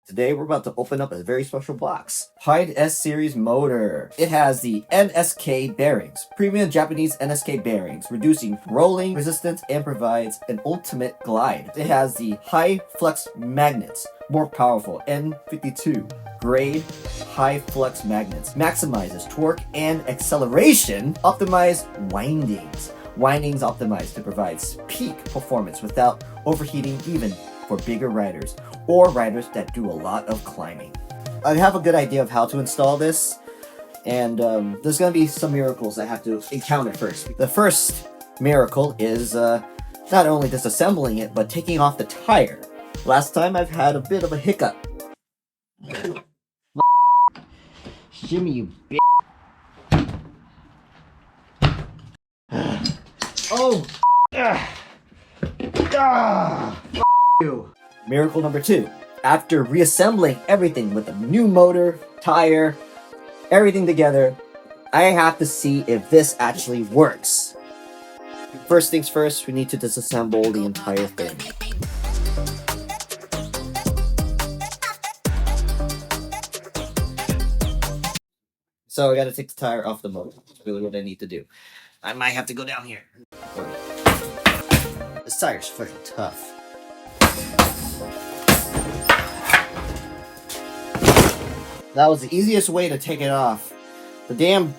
Today we're about to open up a very special box. PINT S-Series motor. It has the NSK bearings, premium Japanese NSK bearings, reducing rolling resistance and provides an ultimate glide. It has the high flux magnets, more powerful N52 grade high flux magnets, maximizes torque and acceleration, optimize windings. Windings optimized to provide peak performance without overheating even for bigger riders or riders that do a lot of climbing. I have a good idea of how to install this, and there's going to be some miracles I have to encounter first. The first miracle is not only disassembling it, but taking off the tire. Last time I've had a bit of a hiccup. Shimmy, you bitch. Oh! You. Miracle number 2. After reassembling everything with a new motor, tire, everything together, I have to see if this actually works. First things first, we need to disassemble the entire thing. So I gotta take the tire off the motor. That's really what I need to do. I might have to go down here. This tire's fucking tough. That was the easiest way to take it off. The damn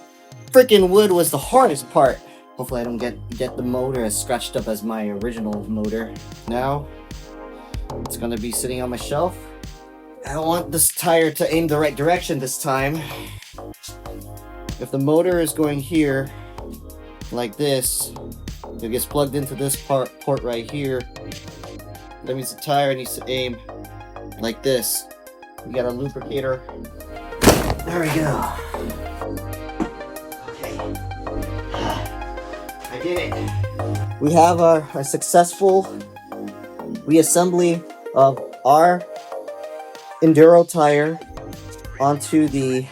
freaking wood was the hardest part. Hopefully I don't get the motor as scratched up as my original motor. Now, it's gonna be sitting on my shelf. I want this tire to aim the right direction this time. If the motor is going here, like this, it gets plugged into this port right here. That means the tire needs to aim like this. We got a lubricator. There we go. Okay. I did it. We have our successful reassembly of our Enduro tire onto the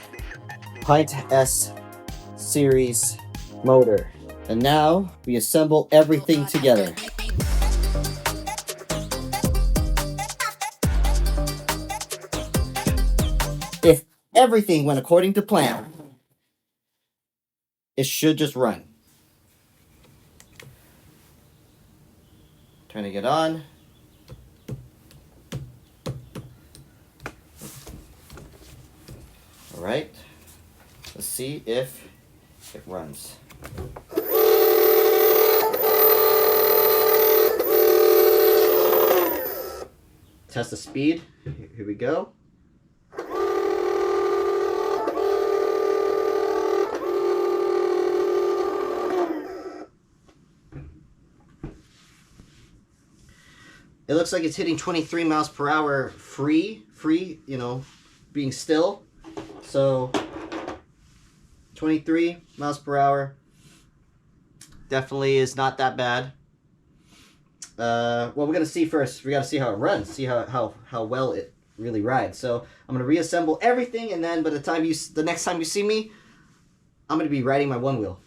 PINT S-Series motor. And now we assemble everything together. If everything went according to plan, it should just run. Turning it on. All right. Let's see if it runs. Test the speed. Here we go. It looks like it's hitting 23 miles per hour free, you know, being still. So 23 miles per hour definitely is not that bad. Well, we're gonna see first. We gotta see how it runs, see how well it really rides. So I'm gonna reassemble everything, and then by the next time you see me, I'm gonna be riding my one wheel.